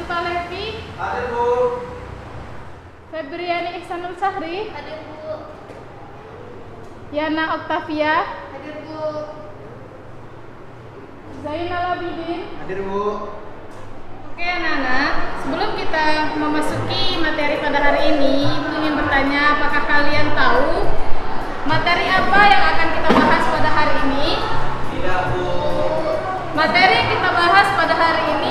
Latifah Levi. Hadir, Bu. Febriani Ihsanul Sahri. Hadir, Bu. Yana Octavia. Hadir, Bu. Zainal Abidin. Hadir, Bu. Oke anak-anak, sebelum kita memasuki materi pada hari ini, Ibu ingin bertanya apakah kalian tahu materi apa yang akan kita bahas pada hari ini? Tidak, Bu. Materi yang kita bahas pada hari ini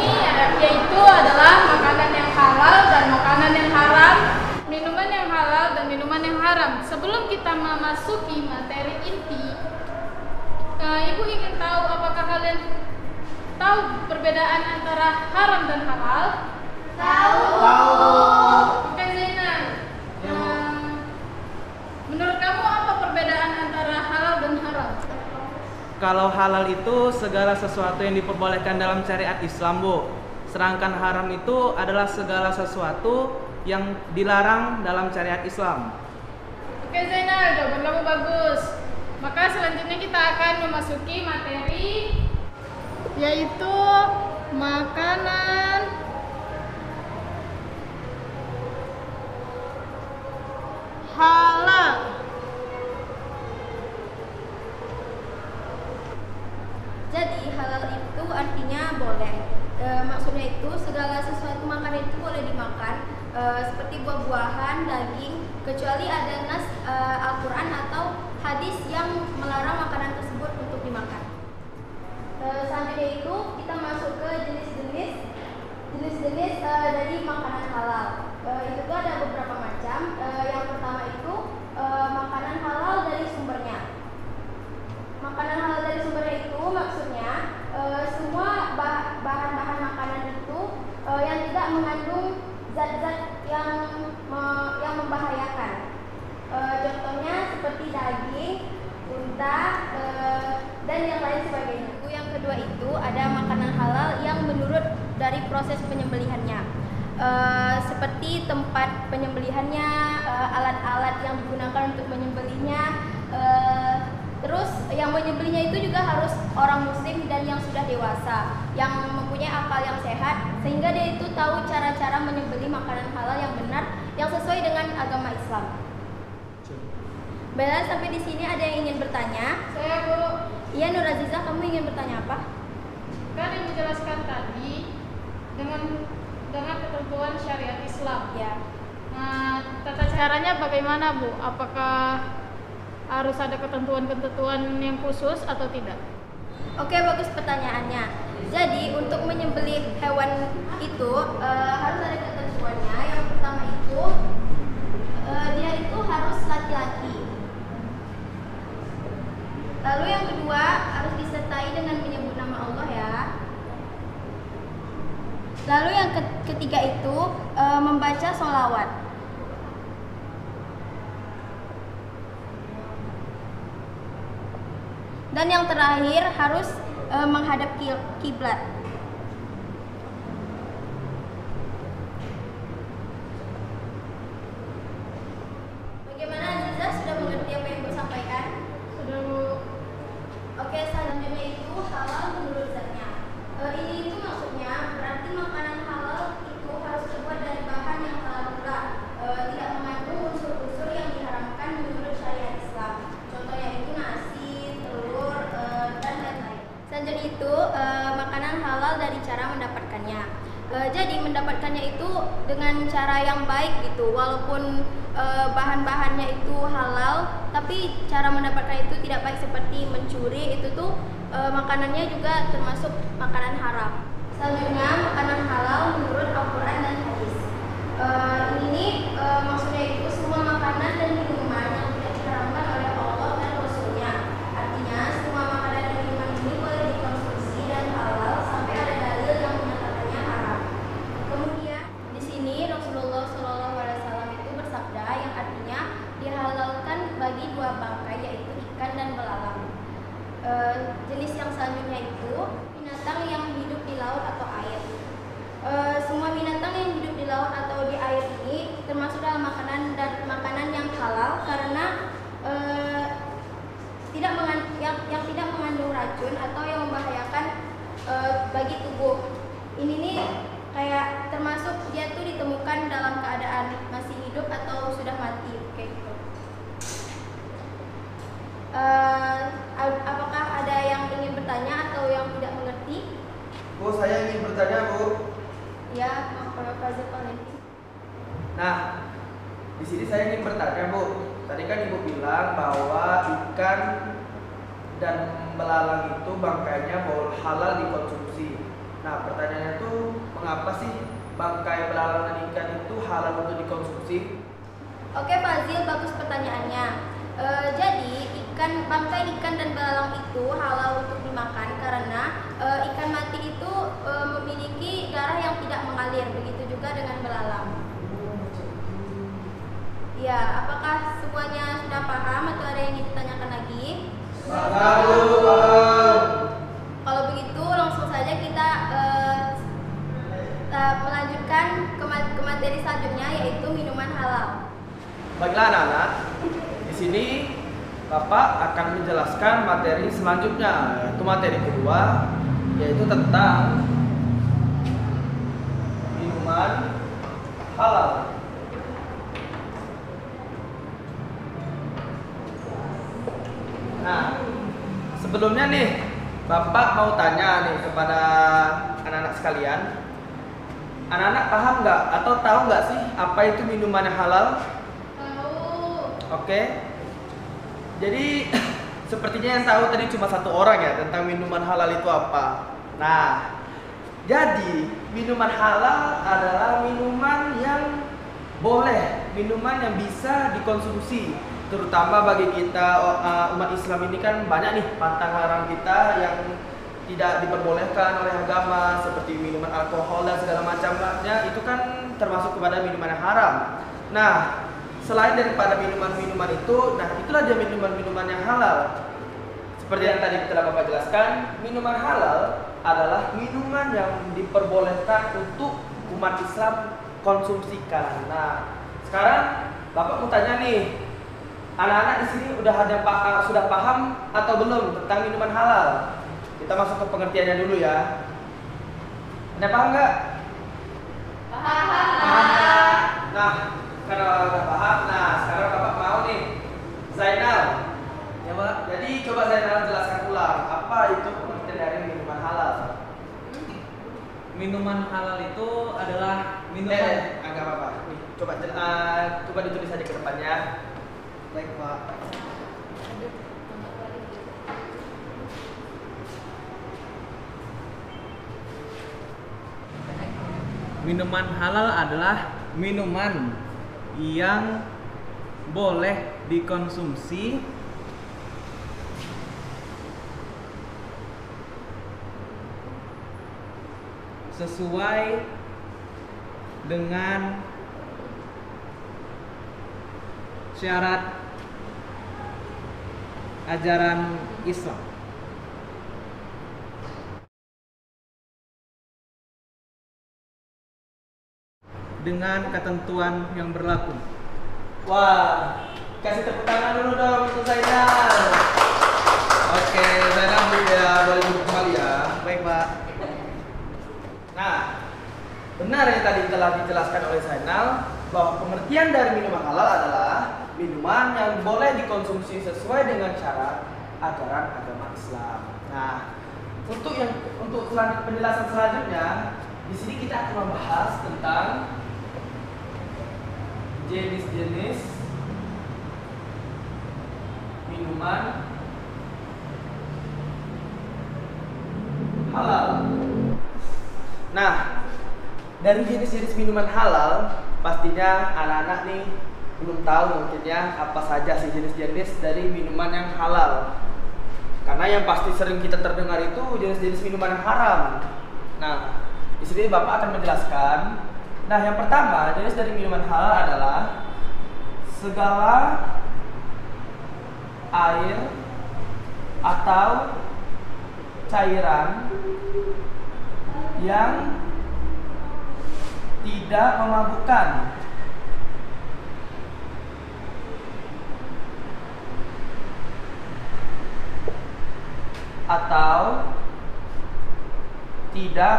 yaitu adalah makanan yang halal dan makanan yang haram, minuman yang halal dan minuman yang haram. Sebelum kita memasuki materi inti, Ibu ingin tahu apakah kalian tahu perbedaan antara haram dan halal? Tahu. Oke Zainal, menurut kamu apa perbedaan antara halal dan haram? Kalau halal itu segala sesuatu yang diperbolehkan dalam syariat Islam, Bu. Sedangkan haram itu adalah segala sesuatu yang dilarang dalam syariat Islam. Oke Zainal, jawaban kamu bagus. Maka selanjutnya kita akan memasuki materi yaitu makanan halal. Jadi halal itu artinya boleh. Maksudnya itu segala sesuatu makanan itu boleh dimakan, seperti buah-buahan, daging, kecuali ada nas Al-Quran atau hadis yang melarang makanan tersebut untuk dimakan. Selanjutnya itu kita masuk ke jenis-jenis dari makanan halal. Itu tuh ada beberapa macam. Yang pertama itu makanan halal dari sumbernya. Makanan halal dari sumbernya itu maksudnya semua bahan-bahan makanan itu yang tidak mengandung zat-zat yang membahayakan. Contohnya seperti daging, unta, dan yang lain sebagainya. Yang kedua itu ada makanan halal yang menurut dari proses penyembelihannya, seperti tempat penyembelihannya, alat-alat yang digunakan untuk menyembelihnya. Terus yang menyembelihnya itu juga harus orang muslim dan yang sudah dewasa, yang mempunyai akal yang sehat, sehingga dia itu tahu cara-cara menyembelih makanan halal yang benar, yang sesuai dengan agama Islam. Bella, sampai di sini ada yang ingin bertanya? Saya Bu. Iya, Nur Aziza, kamu ingin bertanya apa? Kan yang dijelaskan tadi dengan ketentuan syariat Islam. Ya. Nah, tata caranya bagaimana Bu? Apakah harus ada ketentuan-ketentuan yang khusus atau tidak? Oke, bagus pertanyaannya. Jadi untuk menyembelih hewan itu harus ada ketentuannya. Yang pertama itu dia itu harus laki-laki. Lalu yang kedua harus disertai dengan menyebut nama Allah ya. Lalu yang ketiga itu membaca sholawat. Dan yang terakhir harus menghadap kiblat. Bagaimana Aziza, sudah mengerti apa yang Ibu sampaikan? Sudah Bu. Oke, selanjutnya itu halal menurut zatnya. Ini itu maksudnya berarti makanan halal itu harus terbuat dari bahan yang halal pula, tidak mengandung unsur-unsur yang diharamkan menurut syariat Islam. Contohnya itu nasi, telur, dan lain-lain. Selanjutnya itu makanan halal dari cara mendapatkannya. Jadi mendapatkannya itu dengan cara yang baik gitu, walaupun bahan-bahannya itu halal, tapi cara mendapatkan itu tidak baik seperti mencuri, itu tuh makanannya juga termasuk makanan haram. Selanjutnya makanan halal menurut Al-Quran dan hadis. Ini maksudnya itu semua makanan dan minuman yang tidak diharamkan oleh Allah dan Rasulnya. Artinya semua makanan dan minuman ini boleh dikonsumsi dan halal sampai ada dalil yang menyatakannya haram. Kemudian di sini Rasulullah SAW itu bersabda yang artinya dihalalkan bagi dua bangkai, yaitu ikan dan belalang. Jenis yang selanjutnya itu binatang yang hidup di laut atau air. Semua binatang yang hidup di laut atau di air ini termasuk dalam makanan dan makanan yang halal karena yang tidak mengandung racun atau yang membahayakan bagi tubuh. Ini nih kayak termasuk dia tuh ditemukan dalam keadaan masih hidup atau sudah mati, kayak gitu. Apakah ada yang ingin bertanya atau yang tidak mengerti? Bu, saya ingin bertanya, Bu. Ya, Pak Fazil Valentin. Nah, di sini saya ingin bertanya, Bu. Tadi kan Ibu bilang bahwa ikan dan belalang itu bangkainya halal dikonsumsi. Nah, pertanyaannya tuh mengapa sih bangkai belalang dan ikan itu halal untuk dikonsumsi? Oke, Fazil, bagus pertanyaannya. Jadi bangkai ikan dan belalang itu halal untuk dimakan karena ikan mati itu memiliki darah yang tidak mengalir. Begitu juga dengan belalang. Ya, apakah semuanya sudah paham atau ada yang ditanyakan lagi? Kalau begitu langsung saja kita melanjutkan ke materi selanjutnya, yaitu minuman halal. Baiklah anak-anak, di sini Bapak akan menjelaskan materi selanjutnya, yaitu materi kedua, yaitu tentang minuman halal. Nah, sebelumnya nih, Bapak mau tanya nih kepada anak-anak sekalian. Anak-anak paham nggak atau tahu nggak sih apa itu minuman yang halal? Tahu. Oke. Jadi sepertinya yang tahu tadi cuma satu orang ya tentang minuman halal itu apa. Nah, jadi minuman halal adalah minuman yang boleh, minuman yang bisa dikonsumsi. Terutama bagi kita umat Islam ini kan banyak nih pantang larang kita yang tidak diperbolehkan oleh agama, seperti minuman alkohol dan segala macamnya, itu kan termasuk kepada minuman yang haram. Nah, selain daripada minuman-minuman itu, nah itulah dia minuman-minuman yang halal. Seperti yang tadi telah Bapak jelaskan, minuman halal adalah minuman yang diperbolehkan untuk umat Islam konsumsikan. Nah, sekarang Bapak mau tanya nih, anak-anak di sini sudah paham atau belum tentang minuman halal? Kita masuk ke pengertiannya dulu ya. Anda paham nggak? Paham. Nah, karena udah paham, nah sekarang Bapak mau nih, Zainal. Ya Pak. Jadi coba Zainal jelaskan ulang apa itu pengertian dari minuman halal. Minuman halal itu adalah minuman. Agak apa? Nih, coba ditulis aja ke depannya. Baik Pak. Minuman halal adalah minuman yang boleh dikonsumsi sesuai dengan syarat ajaran Islam. Dengan ketentuan yang berlaku. Wah, kasih tepuk tangan dulu dong untuk Zainal. Oke, Zainal boleh duduk kembali ya. Baik Pak. Nah, benar yang tadi telah dijelaskan oleh Zainal bahwa pengertian dari minuman halal adalah minuman yang boleh dikonsumsi sesuai dengan syarat ajaran agama Islam. Nah, untuk penjelasan selanjutnya, di sini kita akan membahas tentang jenis-jenis minuman halal. Nah, dari jenis-jenis minuman halal, pastinya anak-anak nih belum tahu mungkin ya apa saja sih jenis-jenis dari minuman yang halal. Karena yang pasti sering kita terdengar itu jenis-jenis minuman yang haram. Nah, di sini Bapak akan menjelaskan. Nah, yang pertama, jenis dari minuman halal adalah segala air atau cairan yang tidak memabukkan atau tidak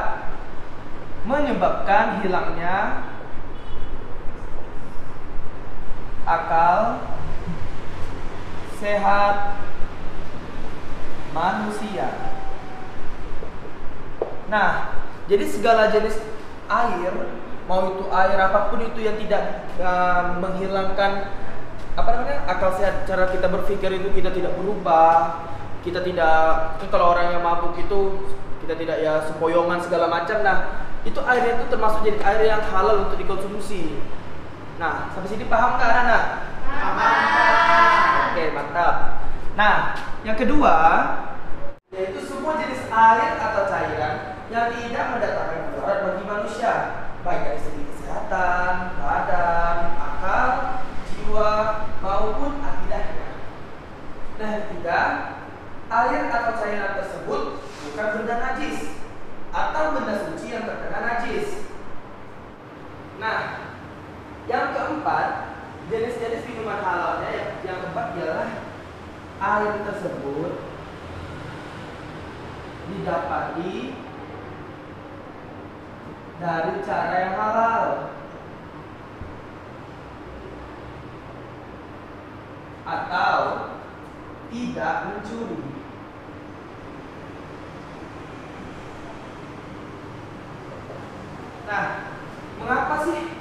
menyebabkan hilangnya akal sehat manusia. Nah, jadi segala jenis air, mau itu air apapun itu yang tidak menghilangkan akal sehat, cara kita berpikir itu kita tidak berubah, kita tidak, kalau orang yang mabuk itu kita tidak ya sempoyongan segala macam. Nah, itu airnya itu termasuk jadi air yang halal untuk dikonsumsi. Nah, sampai sini paham nggak anak-anak? Paham. Oke, mantap. Nah, yang kedua yaitu semua jenis air atau cairan yang tidak mendatangkan mudarat bagi manusia, baik dari segi kesehatan, badan, akal, jiwa maupun akidahnya. Nah, yang ketiga, air atau cairan tersebut bukan benda najis atau benda suci yang terkena najis. Nah, yang keempat, jenis-jenis minuman halalnya yang keempat ialah air tersebut didapati dari cara yang halal atau tidak mencuri. Nah, mengapa sih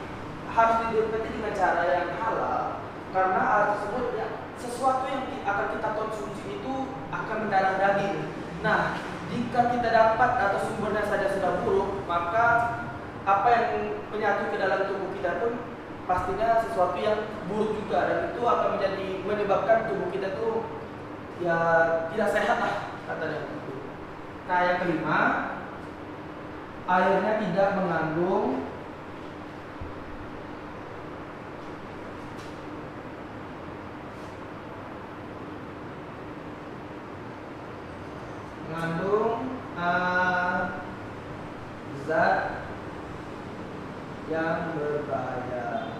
harus didapati dengan cara yang halal? Karena hal tersebut ya, sesuatu yang akan kita konsumsi itu akan mendarah daging. Nah, jika kita dapat atau sumbernya saja sudah buruk, maka apa yang menyatu ke dalam tubuh kita pun pastinya sesuatu yang buruk juga, dan itu akan menyebabkan tubuh kita tuh ya tidak sehat lah katanya. Nah, yang kelima, airnya tidak mengandung zat yang berbahaya.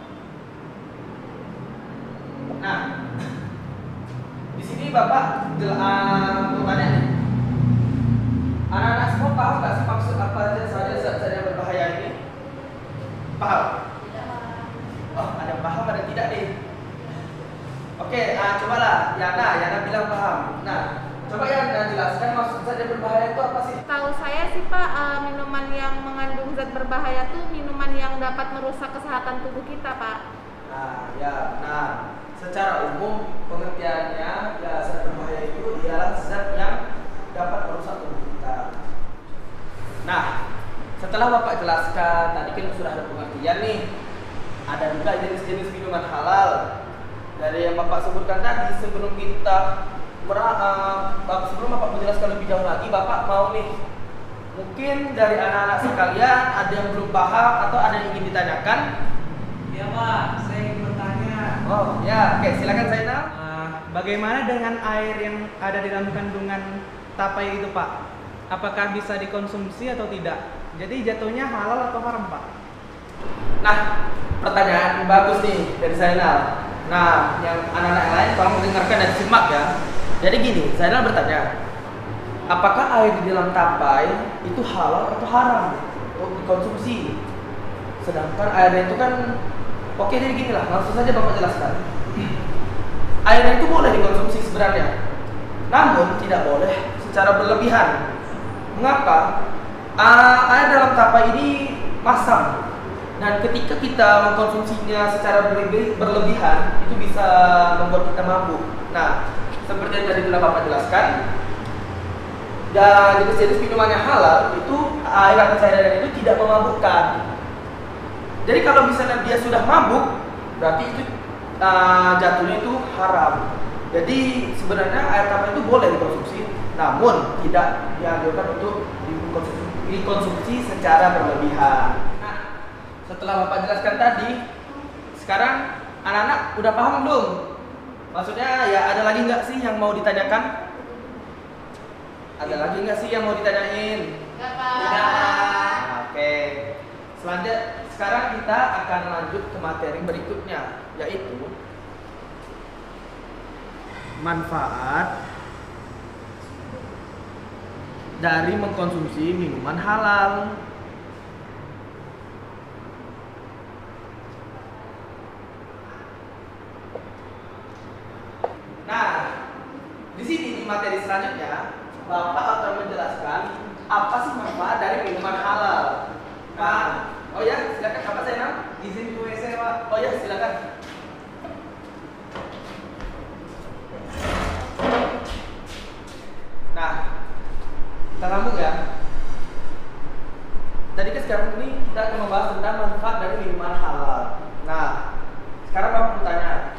Nah, di sini Bapak bertanya nih, anak-anak semua paham nggak sih maksud apa saja zat-zat yang berbahaya ini? Paham? Oh, ada yang paham, ada yang tidak nih. Oke, cobalah Yana bilang paham. Nah, coba Yana jelaskan maksud zat yang berbahaya itu apa sih? Tahu saya sih Pak, minuman yang mengandung zat berbahaya tuh minuman yang dapat merusak kesehatan tubuh kita Pak. Nah, ya benar. Secara umum pengertiannya ya zat berbahaya itu ialah zat yang dapat merusak tubuh kita. Nah, setelah Bapak jelaskan tadi kan sudah ada pengertian nih. Ada juga jenis-jenis minuman halal. Dari yang Bapak sebutkan tadi, sebelum Bapak menjelaskan lebih jauh lagi, Bapak mau nih, mungkin dari anak-anak sekalian ada yang belum paham atau ada yang ingin ditanyakan? Ya Pak, saya ingin bertanya. Oh ya, oke, silakan Zainal. Bagaimana dengan air yang ada di dalam kandungan tapai itu Pak? Apakah bisa dikonsumsi atau tidak? Jadi jatuhnya halal atau haram Pak? Nah, pertanyaan bagus nih dari Zainal. Nah, yang anak-anak lain tolong mendengarkan dan simak ya. Jadi gini, Zainal bertanya, apakah air di dalam tapai itu halal atau haram untuk dikonsumsi? Sedangkan airnya itu kan, oke, jadi gini lah, langsung saja Bapak jelaskan. Airnya itu boleh dikonsumsi sebenarnya, namun tidak boleh secara berlebihan. Mengapa? Air dalam tapai ini masam, dan ketika kita mengkonsumsinya secara berlebihan, itu bisa membuat kita mabuk. Nah, seperti yang tadi telah Bapak jelaskan, dan jenis-jenis minuman yang halal itu air atau cairan itu tidak memabukkan. Jadi kalau misalnya dia sudah mabuk, berarti itu jatuhnya itu haram. Jadi sebenarnya air tapai itu boleh dikonsumsi, namun tidak dianjurkan untuk dikonsumsi secara berlebihan. Nah, setelah Bapak jelaskan tadi, sekarang anak-anak udah paham belum? Maksudnya ya ada lagi nggak sih yang mau ditanyakan? Ada lagi nggak sih yang mau ditanyain? Nggak Pak. Tidak. Oke. Selanjutnya, sekarang kita akan lanjut ke materi berikutnya, yaitu manfaat dari mengkonsumsi minuman halal. materi selanjutnya, Bapak akan menjelaskan apa sih manfaat dari minuman halal. Pak, oh ya, silakan. Apa saya nama? Izin ke WC, Pak. Oh ya, silakan. Nah, kita sambung ya. Tadi kan sekarang ini kita akan membahas tentang manfaat dari minuman halal. Nah, sekarang Bapak bertanya,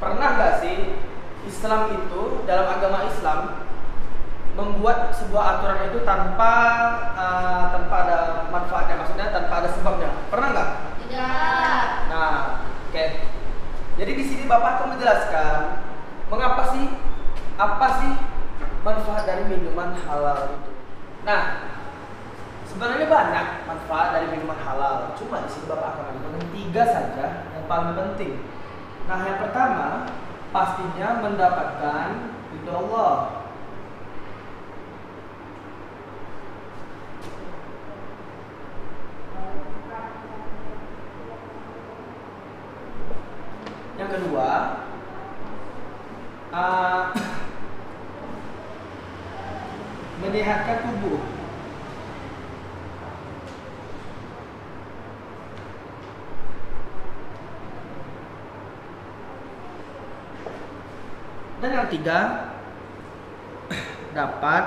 pernah nggak sih Islam itu, dalam agama Islam, membuat sebuah aturan itu tanpa ada manfaatnya, maksudnya tanpa ada sebabnya? Pernah nggak? Tidak. Nah, oke. Jadi di sini Bapak akan menjelaskan apa sih manfaat dari minuman halal itu. Nah, sebenarnya banyak manfaat dari minuman halal. Cuma di sini Bapak akan menyebutkan 3 saja yang paling penting. Nah, yang pertama pastinya mendapatkan ridho Allah. Yang kedua, menyehatkan tubuh. Dan yang ketiga, dapat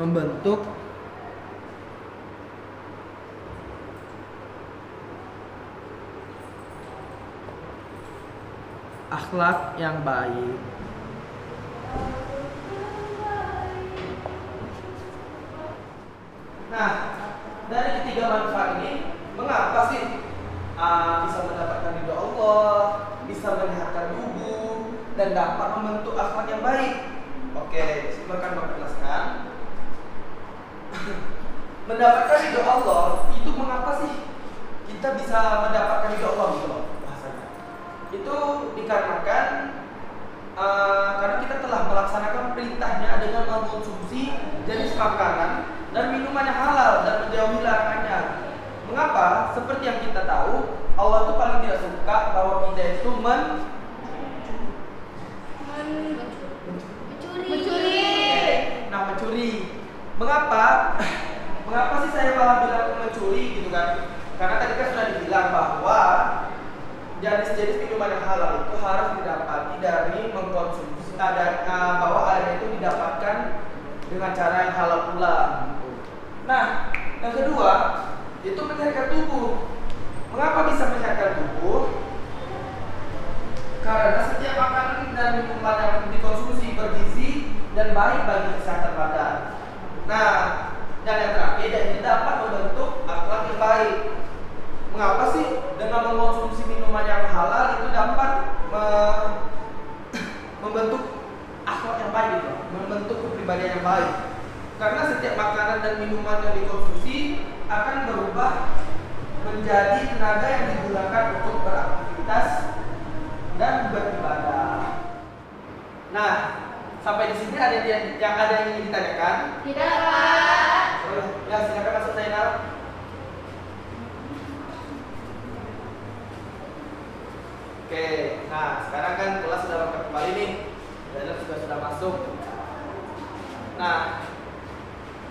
membentuk akhlak yang baik. Nah, dari ketiga manfaat ini, mengapa sih bisa mendapatkan ridho Allah, bisa menyehatkan tubuh, dan dapat membentuk akhlak yang baik? Oke, silakan Bapak jelaskan. Mendapatkan ridho Allah itu mengapa sih kita bisa mendapatkan ridho Allah gitu loh bahasanya? Itu dikarenakan karena kita telah melaksanakan perintahnya dengan mengkonsumsi jenis makanan dan minuman yang halal dan menjauhi larangannya. Mengapa? Seperti yang kita tahu, Allah itu paling tidak suka bahwa kita itu mencuri. Mengapa? Mengapa sih saya malah bilang mencuri gitu kan? Karena tadi kan sudah dibilang bahwa jenis-jenis minuman yang halal itu harus didapati dari mengkonsumsi bahwa airnya itu didapatkan dengan cara yang halal pula. Nah, yang kedua itu menyehatkan tubuh. Mengapa bisa menyehatkan tubuh? Karena setiap makanan dan minuman yang dikonsumsi bergizi dan baik bagi kesehatan badan. Nah, dan yang terakhir, ini dapat membentuk akhlak yang baik. Mengapa sih dengan mengkonsumsi minuman yang halal itu dapat membentuk akhlak yang baik gitu, membentuk kepribadian yang baik? Karena setiap makanan dan minuman yang dikonsumsi akan berubah menjadi tenaga yang digunakan untuk beraktivitas dan beribadah. Nah, sampai di sini ada yang ingin ditanyakan? Tidak, Pak. Ya, silakan masuk Zainal. Oke, nah sekarang kan kelas sudah lengkap kembali nih. Zainal sudah masuk. Nah,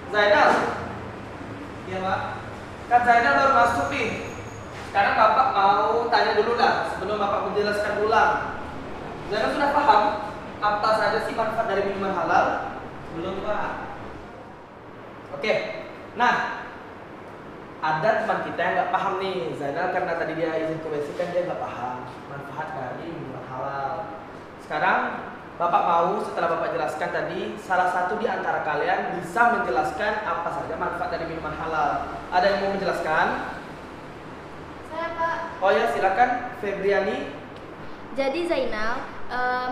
Zainal, Iya, Pak. kan Zainal baru masuk nih. Sekarang Bapak mau tanya dulu lah sebelum Bapak menjelaskan ulang. Zainal sudah paham apa saja sih manfaat dari minuman halal? Belum, Pak. Oke, nah ada teman kita yang nggak paham nih. Zainal karena tadi dia izin ke WC kan dia nggak paham manfaat dari minuman halal. Sekarang Bapak mau setelah Bapak jelaskan tadi, salah satu di antara kalian bisa menjelaskan apa saja manfaat dari minuman halal. Ada yang mau menjelaskan? Saya, Pak. Oh ya, silakan Febriani. Jadi Zainal,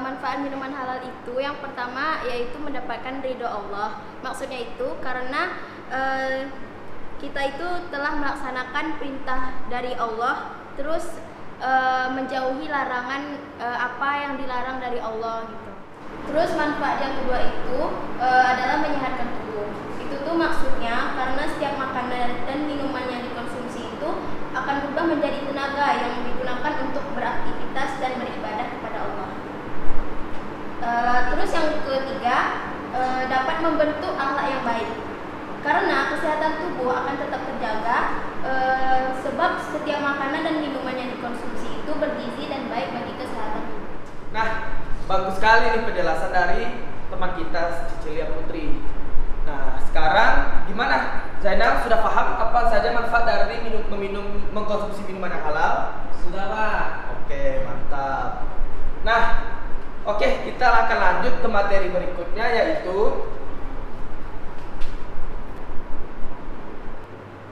manfaat minuman halal itu yang pertama yaitu mendapatkan ridho Allah. Maksudnya itu karena kita itu telah melaksanakan perintah dari Allah, terus menjauhi larangan apa yang dilarang dari Allah gitu. Terus manfaat yang kedua itu adalah menyehatkan tubuh. Itu tuh maksudnya karena setiap makanan dan minuman yang dikonsumsi itu akan berubah menjadi tenaga yang digunakan untuk beraktivitas dan beribadah kepada Allah. kesehatan tubuh akan tetap terjaga sebab setiap makanan dan minuman yang dikonsumsi itu bergizi dan baik bagi kesehatan tubuh. Nah, bagus sekali nih penjelasan dari teman kita Cecilia Putri. Nah, sekarang gimana? Zainal sudah paham apa saja manfaat dari mengkonsumsi minuman yang halal? Sudah, Pak. Oke, mantap. Nah, oke, kita akan lanjut ke materi berikutnya, yaitu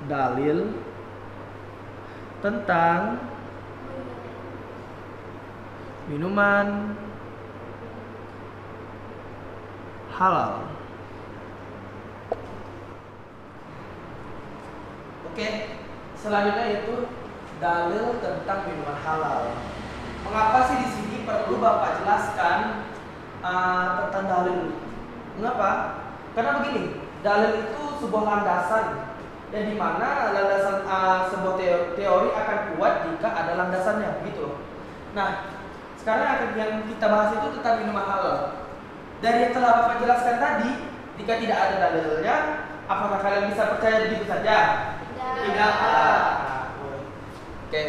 dalil tentang minuman halal. Oke, selanjutnya yaitu dalil tentang minuman halal. Mengapa sih di sini perlu Bapak jelaskan tentang dalil? Mengapa? Karena begini, dalil itu sebuah landasan, dan di mana landasan sebuah teori akan kuat jika ada landasannya, gitu. Nah, sekarang yang kita bahas itu tentang minuman halal. Dari yang telah Bapak jelaskan tadi, jika tidak ada dalilnya, apakah kalian bisa percaya begitu saja? Tidak. Oke.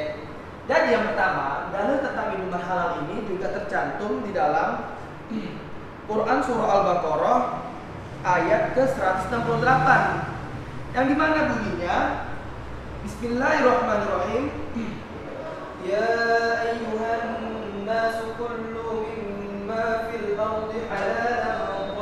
Jadi yang pertama, dalil tentang minuman halal ini juga tercantum di dalam Quran Surah Al-Baqarah ayat ke-168, yang dimana bunyinya Bismillahirrahmanirrahim. Ya ayyuhan nasu kullu mimma fil ardi halalan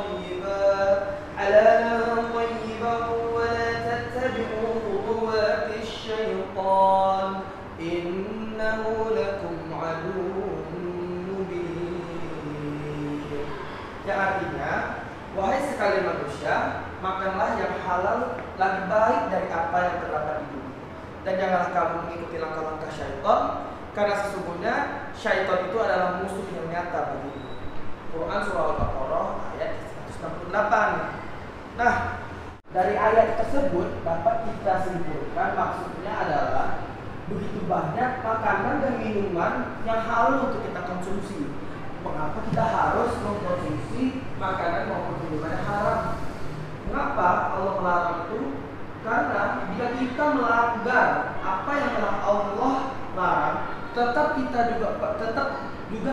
tayyiban wa la tattabi'u khutuwatish syaitan innahu lakum aduwwun mubin. Yang artinya, wahai sekalian manusia, makanlah yang halal lebih baik dari apa yang terdapat di bumi, dan janganlah kamu mengikuti langkah-langkah syaitan, karena sesungguhnya syaitan itu adalah musuh yang nyata bagimu. Quran Surah Al-Baqarah ayat 168. Nah, dari ayat tersebut dapat kita simpulkan maksudnya adalah begitu banyak makanan dan minuman yang halal untuk kita konsumsi. Mengapa kita harus mengkonsumsi makanan maupun minuman yang haram? Mengapa Allah melarang itu? Karena jika kita melanggar apa yang telah Allah larang, tetap juga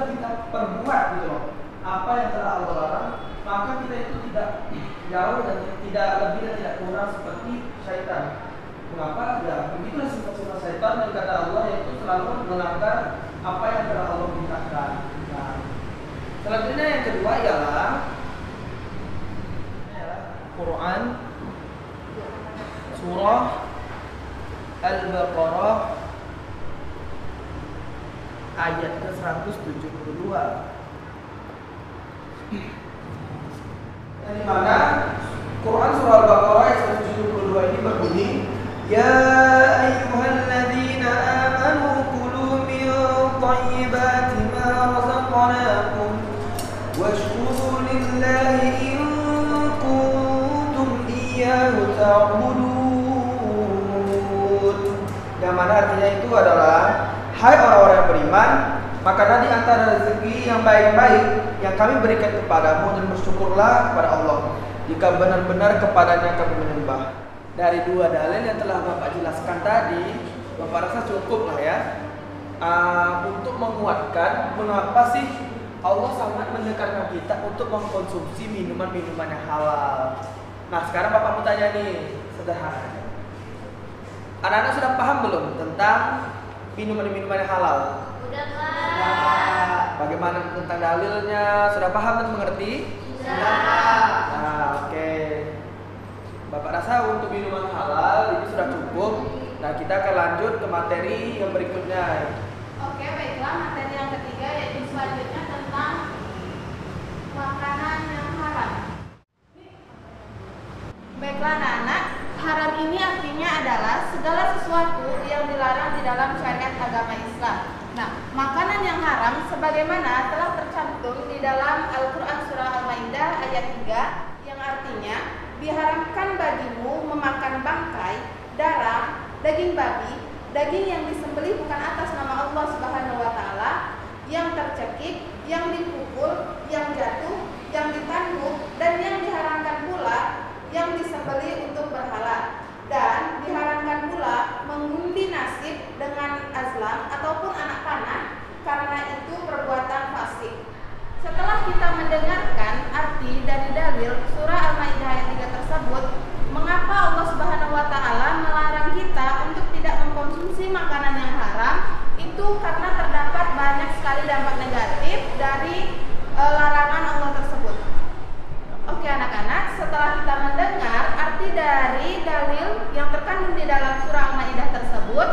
kita perbuat gitu loh. Apa yang telah Allah larang, maka kita itu tidak jauh dan tidak lebih dan tidak kurang seperti syaitan. Mengapa? Ya, begitulah sifat-sifat syaitan, dan kata Allah yaitu selalu melanggar apa yang telah Allah perintahkan. Nah, selanjutnya yang kedua ialah Quran Surah Al-Baqarah ayat ke-172, yang dimana Quran Surah Al-Baqarah ayat 172 ini berbunyi, Ya ayyuhalladzina amanu kulu min thayyibati ma razaqnakum washkuru lillahi in kuntum iyyahu ta'budun. Yang mana artinya itu adalah, hai orang-orang yang beriman, makanlah di antara rezeki yang baik-baik yang kami berikan kepadamu, dan bersyukurlah kepada Allah jika benar-benar kepadanya kami menyembah. Dari dua dalil yang telah Bapak jelaskan tadi, Bapak rasa cukup lah ya untuk menguatkan mengapa sih Allah sangat mendekatkan kita untuk mengkonsumsi minuman-minuman yang halal. Nah, sekarang Bapak mau tanya nih, sederhana. Anak-anak sudah paham belum tentang minuman-minuman yang halal? Udah, Pak. Bagaimana tentang dalilnya? Sudah paham dan mengerti? Sudah. Nah, oke. Bapak rasa untuk minuman halal itu sudah cukup. Nah, kita akan lanjut ke materi yang berikutnya. Oke, baiklah, materi yang ketiga yaitu selanjutnya tentang makanan yang haram. Baiklah anak-anak, haram ini artinya adalah segala sesuatu yang dilarang di dalam syariat agama Islam. Nah, makanan yang haram sebagaimana telah tercantum di dalam Al-Quran Surah Al-Maidah ayat 3, yang artinya diharamkan bagimu memakan bangkai, darah, daging babi, daging yang disembelih bukan atas nama Allah Subhanahu wa Ta'ala, yang tercekik, yang dipukul, yang jatuh, yang ditanduk, dan yang diharamkan pula yang disembelih untuk berhala. di dalam surah Al-Maidah tersebut,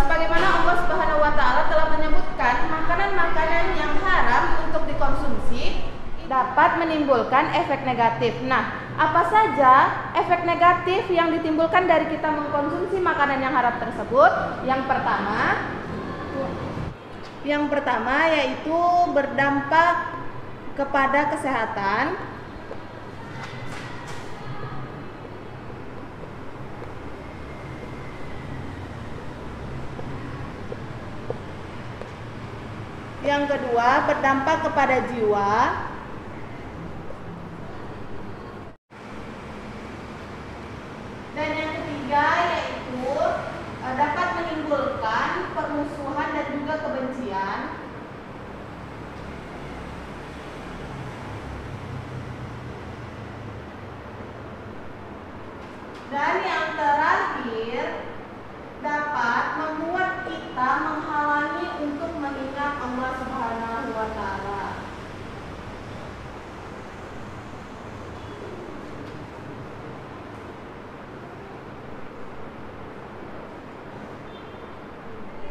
sebagaimana Allah Subhanahu wa taala telah menyebutkan makanan-makanan yang haram untuk dikonsumsi dapat menimbulkan efek negatif. Nah, apa saja efek negatif yang ditimbulkan dari kita mengkonsumsi makanan yang haram tersebut? Yang pertama yaitu berdampak kepada kesehatan. Yang kedua, berdampak kepada jiwa. Dan yang ketiga yaitu dapat menimbulkan permusuhan dan juga kebencian. Dan yang terakhir, dapat membuat kita menghalangi untuk mengingat Allah Subhanahu wa taala.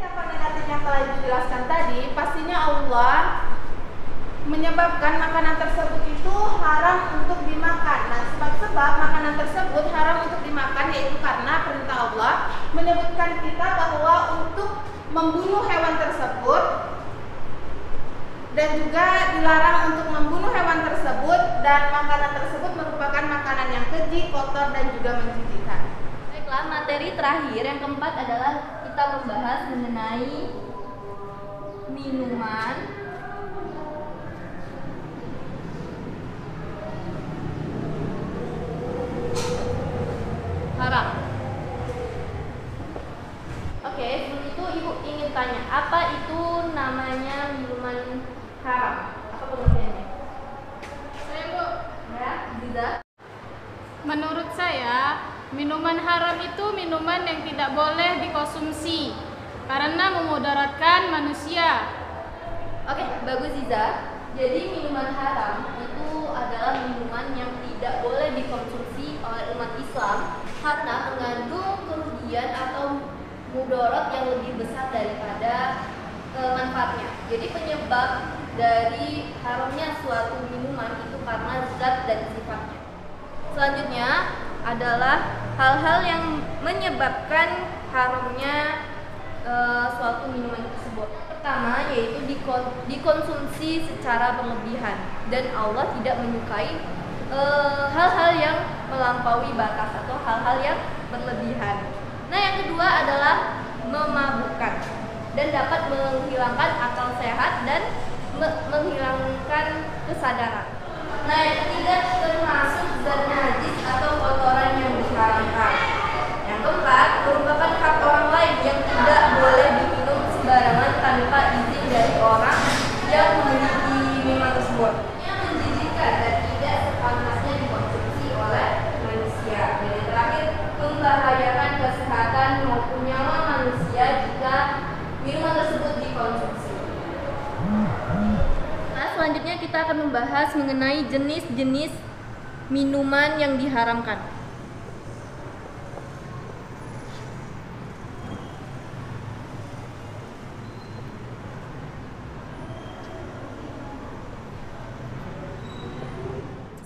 Apa negatif yang telah dijelaskan tadi? Pastinya Allah menyebabkan makanan tersebut itu haram untuk dimakan. Nah, sebab makanan tersebut haram untuk dimakan yaitu karena perintah Allah menyebutkan kita bahwa untuk membunuh hewan tersebut dan juga dilarang untuk membunuh hewan tersebut, dan makanan tersebut merupakan makanan yang keji, kotor dan juga menjijikkan. Baiklah, materi terakhir yang keempat adalah kita membahas mengenai minuman haram. Oke, sebelum itu Ibu ingin tanya, apa itu namanya minuman haram? Apa pengertiannya? Saya Bu, Ya, Ziza. menurut saya minuman haram itu minuman yang tidak boleh dikonsumsi karena memudaratkan manusia. Oke, bagus Ziza. Jadi minuman haram itu adalah minuman yang tidak boleh dikonsumsi oleh umat Islam karena mengandung kerugian atau mudarat yang lebih besar daripada manfaatnya. Jadi penyebab dari haramnya suatu minuman itu karena zat dan sifatnya. Selanjutnya adalah hal-hal yang menyebabkan haramnya suatu minuman tersebut. Pertama yaitu dikonsumsi secara berlebihan, dan Allah tidak menyukai hal-hal yang melampaui batas atau hal-hal yang berlebihan. Nah, yang kedua adalah memabukkan dan dapat menghilangkan akal sehat dan menghilangkan kesadaran. Nah, yang ketiga termasuk zat najis atau kotoran yang diharamkan. Yang keempat merupakan hak orang lain yang tidak boleh diminum sembarangan tanpa izin dari orang yang memiliki minuman tersebut. Yang menjijikkan dan tidak sepantasnya dikonsumsi oleh manusia. Dan yang terakhir, membahayakan kesehatan maupun nyawa manusia jika minuman tersebut dikonsumsi. Nah, selanjutnya kita akan membahas mengenai jenis-jenis minuman yang diharamkan.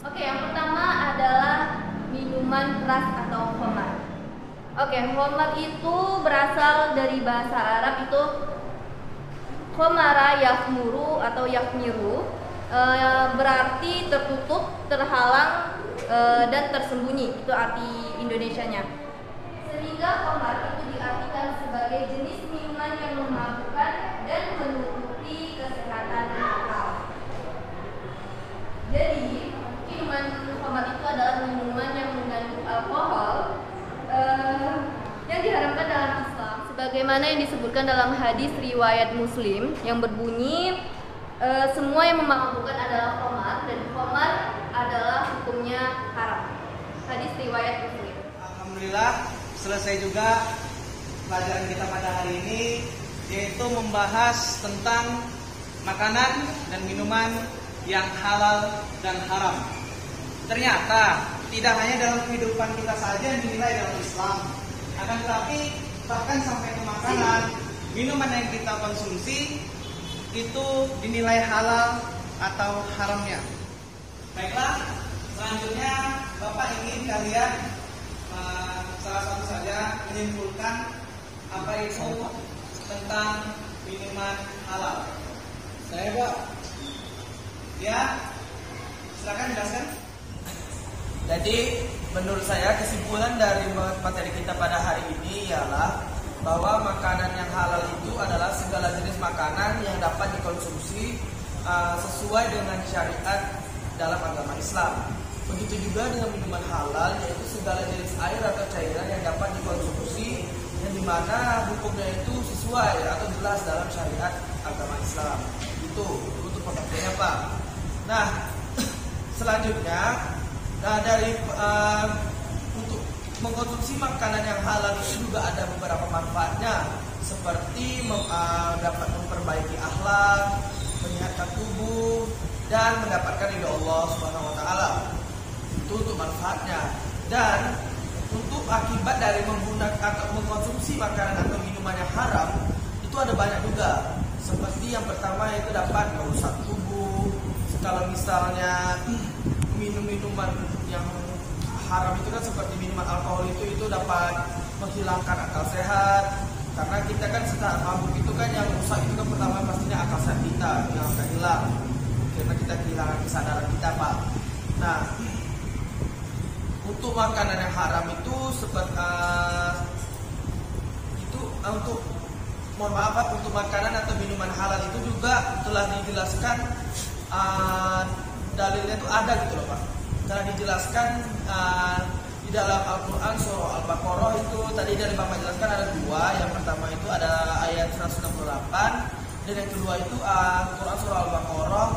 Oke, yang pertama adalah minuman keras atau khamar. Oke, khamar itu berasal dari bahasa Arab itu khamara yakhmuru atau yakhmiru, berarti tertutup, terhalang, dan tersembunyi. Itu arti Indonesianya. Sehingga khamar itu diartikan sebagai jenis minuman yang memabukkan dan menutupi kesehatan akal. Jadi minuman khamar itu adalah minuman yang mengandung alkohol yang diharamkan dalam Islam, sebagaimana yang disebutkan dalam hadis riwayat Muslim yang berbunyi semua yang memabukkan adalah khamar dan khamar adalah hukumnya haram. Hadis riwayat Muslim. Alhamdulillah, selesai juga pelajaran kita pada hari ini, yaitu membahas tentang makanan dan minuman yang halal dan haram. Ternyata tidak hanya dalam kehidupan kita saja yang dinilai dalam Islam, Akan tetapi bahkan sampai ke makanan, minuman yang kita konsumsi itu dinilai halal atau haramnya. Baiklah, selanjutnya Bapak ingin kalian salah satu saja menyimpulkan apa itu tentang minuman halal. Saya Pak. Ya, silakan jelaskan. Jadi menurut saya kesimpulan dari materi kita pada hari ini ialah bahwa makanan yang halal itu adalah segala jenis makanan yang dapat dikonsumsi sesuai dengan syariat dalam agama Islam. Begitu juga dengan minuman halal, yaitu segala jenis air atau cairan yang dapat dikonsumsi yang dimana hukumnya itu sesuai atau jelas dalam syariat agama Islam. Itu untuk pengertiannya Pak. Nah, selanjutnya untuk mengkonsumsi makanan yang halal itu juga ada beberapa manfaatnya, seperti dapat memperbaiki akhlak, menyehatkan tubuh, dan mendapatkan ridho Allah Subhanahu wa taala. Itu untuk manfaatnya. Dan untuk akibat dari menggunakan atau mengkonsumsi makanan atau minuman yang haram itu ada banyak juga. Seperti yang pertama itu dapat merusak tubuh. Kalau misalnya minuman yang haram itu kan seperti minuman alkohol itu dapat menghilangkan akal sehat. Karena kita kan setelah mabuk itu kan yang rusak itu kan pertama pastinya akal sehat kita yang akan hilang. Karena kita kehilangan kesadaran kita Pak. Nah, untuk makanan yang haram itu untuk makanan atau minuman halal itu juga telah dijelaskan dalilnya itu ada gitu loh Pak. Telah dijelaskan di dalam Al-Quran surah Al-Baqarah itu tadi dari Bapak jelaskan ada dua. Yang pertama itu ada ayat 168 dan yang kedua itu Quran surah Al-Baqarah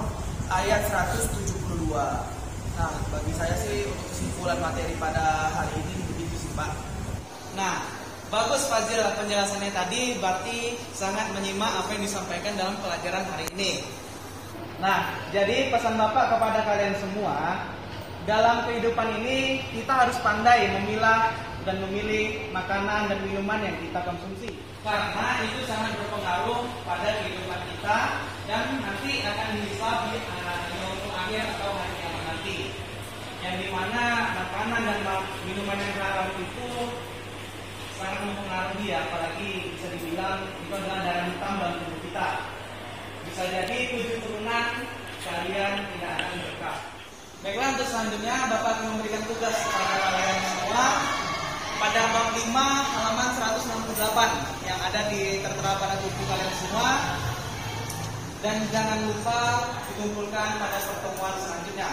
ayat 172. Nah, bagi saya sih untuk kesimpulan materi pada hari ini begitu sih Pak. Nah, bagus Fazil penjelasannya tadi, berarti sangat menyimak apa yang disampaikan dalam pelajaran hari ini. Nah, jadi pesan Bapak kepada kalian semua, dalam kehidupan ini kita harus pandai memilah dan memilih makanan dan minuman yang kita konsumsi, karena itu sangat berpengaruh pada kehidupan kita dan nanti akan dihisab di yaumul akhir atau hari kiamat nanti, yang dimana makanan dan minuman yang haram itu sangat mempengaruhi ya, apalagi bisa dibilang itu adalah darah hitam dalam tubuh kita. Bisa jadi 7 turunan kalian tidak akan berkah. Baiklah, untuk selanjutnya Bapak akan memberikan tugas kepada kalian semua pada bab 5 halaman 168 yang ada tertera pada buku kalian semua. Dan jangan lupa dikumpulkan pada pertemuan selanjutnya.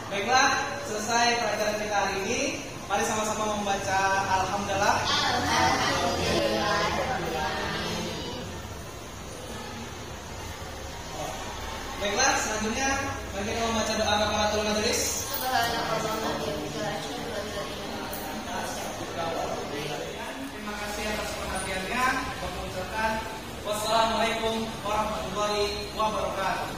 Baiklah, selesai pelajaran kita hari ini. Mari sama-sama membaca Alhamdulillah. Baiklah, selanjutnya bagi yang membaca doa kafaratul majelis. Terima kasih atas perhatiannya. Wassalamualaikum warahmatullahi wabarakatuh.